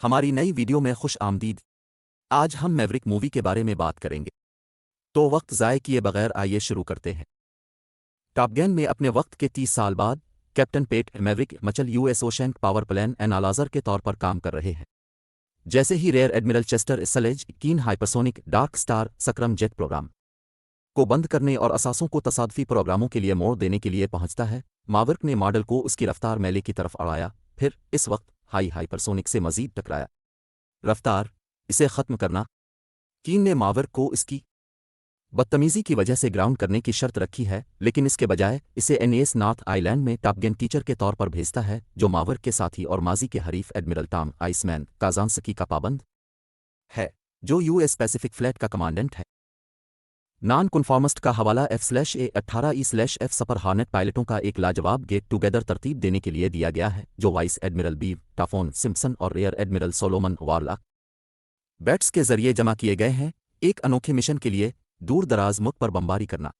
हमारी नई वीडियो में खुश आमदीद। आज हम मैवरिक मूवी के बारे में बात करेंगे। तो वक्त ज़ाय किए बगैर आइए शुरू करते हैं। टॉप गन में अपने वक्त के 30 साल बाद captain Pete Maverick Mitchell US ocean power plan analyzer के तौर पर काम कर रहे हैं। जैसे ही rear admiral Chester Sledge Cain hypersonic dark star scramjet program को बंद करने और असासों को तसादफी प्रोग्रामों के लिए मोड़ देने के लिए पहुंचता है, मावर्क ने मॉडल को उसकी रफ्तार मेले की तरफ अड़ाया, फिर इस वक्त हाइपरसोनिक से मजीद टकराया। रफ्तार, इसे ख़त्म करना। कीन ने मावर्क को इसकी बदतमीज़ी की वजह से ग्राउंड करने की शर्त रखी है, लेकिन इसके बजाय इसे एनएस नॉर्थ आइलैंड में टॉप गन टीचर के तौर पर भेजता है, जो मावर्क के साथी और माजी के हरीफ एडमिरल टॉम आइसमैन काजानस्की का पाबंद है, जो यूएस पैसिफिक फ्लीट का कमांडेंट है। नॉन कन्फॉर्मिस्ट का हवाला F/A-18E/F सपर हार्नेट पायलटों का एक लाजवाब गेट टुगेदर तरतीब देने के लिए दिया गया है, जो वाइस एडमिरल बीव टाफोन सिम्पसन और rear admiral Solomon Warlock Bates के जरिए जमा किए गए हैं, एक अनोखे मिशन के लिए दूर दराज मुल्क पर बमबारी करना।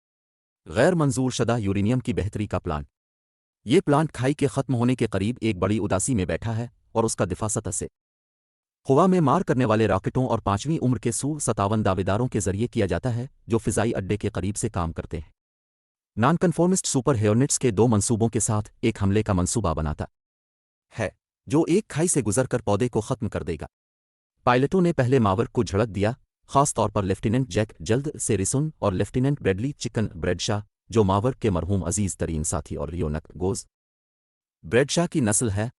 गैर मंजूर शदा यूरेनियम की बेहतरी का प्लांट। ये प्लांट खाई के ख़त्म होने के करीब एक बड़ी उदासी में बैठा है और उसका दिफा सतह से हवा में मार करने वाले रॉकेटों और 5वीं उम्र के Su-57 दावेदारों के जरिए किया जाता है, जो फ़िज़ाई अड्डे के करीब से काम करते हैं। नॉन कन्फॉर्मिस्ट सुपर हॉर्नेट्स के 2 मंसूबों के साथ एक हमले का मंसूबा बनाता है, जो एक खाई से गुजरकर पौधे को ख़त्म कर देगा। पायलटों ने पहले मावर्क को झड़क दिया, खास तौर पर लेफ्टिनेंट जैक जल्द सेरिसन और लेफ्टिनेंट ब्रैडली चिकन ब्रैडशा, जो मावर्क के मरहूम अजीज तरीन साथी और रियोनक गोज ब्रैडशा की नस्ल है।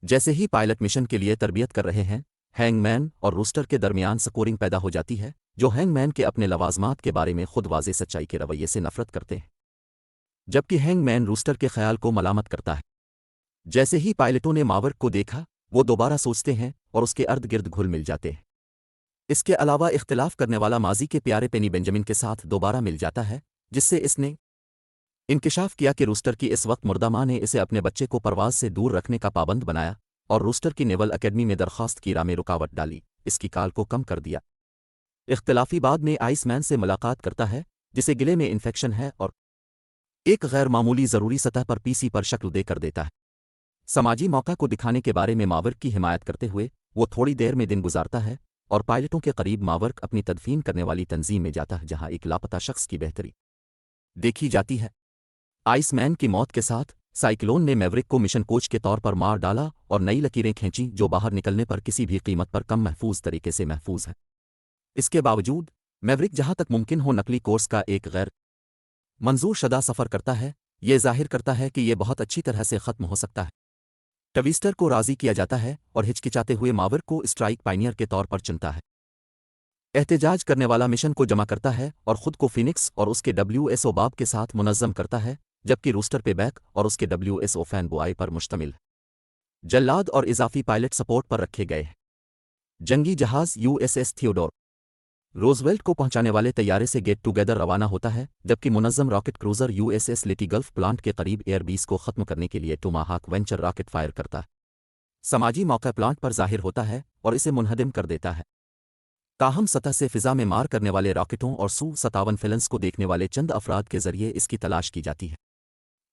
जैसे ही पायलट मिशन के लिए तरबियत कर रहे हैं, हैंगमैन और रूस्टर के दरमियान स्कोरिंग पैदा हो जाती है, जो हैंगमैन के अपने लवाजमात के बारे में खुद वाज़े सच्चाई के रवैये से नफरत करते हैं, जबकि हैंगमैन रूस्टर के ख्याल को मलामत करता है। जैसे ही पायलटों ने मावर्क को देखा, वो दोबारा सोचते हैं और उसके अर्द गिर्द घुल मिल जाते हैं। इसके अलावा इख्तिलाफ करने वाला माजी के प्यारे पेनी बेंजामिन के साथ दोबारा मिल जाता है, जिससे इसने इंकिशाफ किया कि रूस्टर की इस वक्त मुर्दा मां ने इसे अपने बच्चे को परवाज से दूर रखने का पाबंद बनाया और रूस्टर की नेवल अकेडमी में दरख्वास्त की राह में रुकावट डाली, इसकी काल को कम कर दिया। इख्तिलाफी बाद में आइसमैन से मुलाकात करता है, जिसे गिले में इन्फेक्शन है और एक गैर मामूली ज़रूरी सतह पर पीसी पर शक्ल देकर देता है। समाजी मौका को दिखाने के बारे में मावर्क की हिमायत करते हुए वो थोड़ी देर में दिन गुजारता है और पायलटों के करीब मावर्क अपनी तदफीन करने वाली तंजीम में जाता है, जहां एक लापता शख्स की बेहतरी देखी जाती है। आइसमैन की मौत के साथ साइक्लोन ने मैवरिक को मिशन कोच के तौर पर मार डाला और नई लकीरें खींची, जो बाहर निकलने पर किसी भी कीमत पर कम महफूज तरीके से महफूज है। इसके बावजूद मैवरिक जहां तक मुमकिन हो नकली कोर्स का एक गैर मंजूर शदा सफ़र करता है। ये जाहिर करता है कि यह बहुत अच्छी तरह से ख़त्म हो सकता है। ट्विस्टर को राज़ी किया जाता है और हिचकिचाते हुए मावर्क को स्ट्राइक पायनियर के तौर पर चुनता है। एहतजाज करने वाला मिशन को जमा करता है और ख़ुद को फिनिक्स और उसके WSO बाब के साथ मुनज़्ज़म करता है, जबकि रूस्टर पे बैक और उसके WSO फैन बुआई पर मुश्तमिल जल्लाद और इजाफी पायलट सपोर्ट पर रखे गए हैं। जंगी जहाज़ USS थियोडोर रोजवेल्ट को पहुंचाने वाले तैयारे से गेट टुगेदर रवाना होता है, जबकि मुनज़्ज़म रॉकेट क्रूज़र USS लिटी गल्फ प्लांट के करीब एयरबीस को ख़त्म करने के लिए टोमाहाक वेंचर रॉकेट फायर करता है। समाजी मौका प्लांट पर जाहिर होता है और इसे मुनहदिम कर देता है। ताहम सतह से फ़िज़ा में मार करने वाले रॉकेटों और Su-57 फिलन्स को देखने वाले चंद अफराद के जरिए इसकी तलाश की जाती है।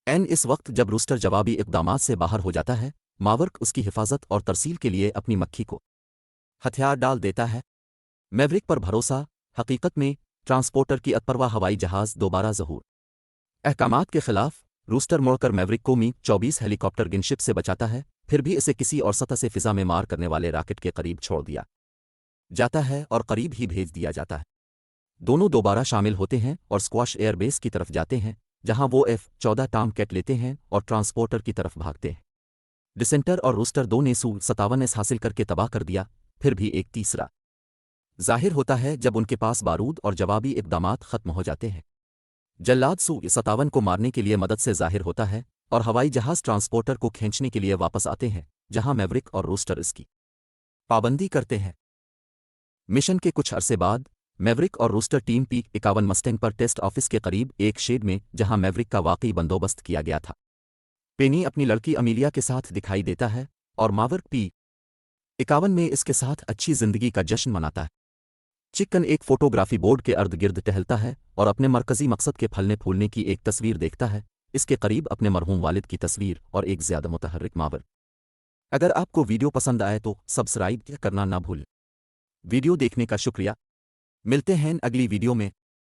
इस वक्त जब रूस्टर जवाबी इक़दामात से बाहर हो जाता है, मावर्क उसकी हिफाजत और तरसील के लिए अपनी मक्खी को हथियार डाल देता है। मैवरिक पर भरोसा, हकीकत में ट्रांसपोर्टर की अतपरवा हवाई जहाज़ दोबारा ज़हूर अहकामात के खिलाफ रूस्टर मोड़कर मैवरिक को मी-24 हेलीकॉप्टर गिनशिप से बचाता है, फिर भी इसे किसी और सतह से फ़िज़ा में मार करने वाले रॉकेट के करीब छोड़ दिया जाता है और करीब ही भेज दिया जाता है। दोनों दोबारा शामिल होते हैं और स्क्वाश एयरबेस की तरफ जाते हैं, जहां वो F-14 टॉम कैट लेते हैं और ट्रांसपोर्टर की तरफ भागते हैं। डिसेंटर और रूस्टर 2 ने Su-57 हासिल करके तबाह कर दिया, फिर भी एक तीसरा जाहिर होता है जब उनके पास बारूद और जवाबी इक़दामात ख़त्म हो जाते हैं। जल्लाद Su-57 को मारने के लिए मदद से जाहिर होता है और हवाई जहाज़ ट्रांसपोर्टर को खींचने के लिए वापस आते हैं, जहां मैवरिक और रूस्टर इसकी पाबंदी करते हैं। मिशन के कुछ अरसे बाद मैवरिक और रूस्टर टीम P-51 मस्टैंग पर टेस्ट ऑफिस के करीब एक शेड में, जहां मैवरिक का वाकई बंदोबस्त किया गया था, पेनी अपनी लड़की अमीलिया के साथ दिखाई देता है और मावर्क P-51 में इसके साथ अच्छी जिंदगी का जश्न मनाता है। चिकन एक फोटोग्राफी बोर्ड के अर्द गिर्द टहलता है और अपने मरकजी मकसद के फलने फूलने की एक तस्वीर देखता है, इसके करीब अपने मरहूम वालिद की तस्वीर और एक ज़्यादा मुतहर्रिक मावर्क अगर आपको वीडियो पसंद आए तो सब्सक्राइब करना ना भूलें। वीडियो देखने का शुक्रिया। मिलते हैं अगली वीडियो में।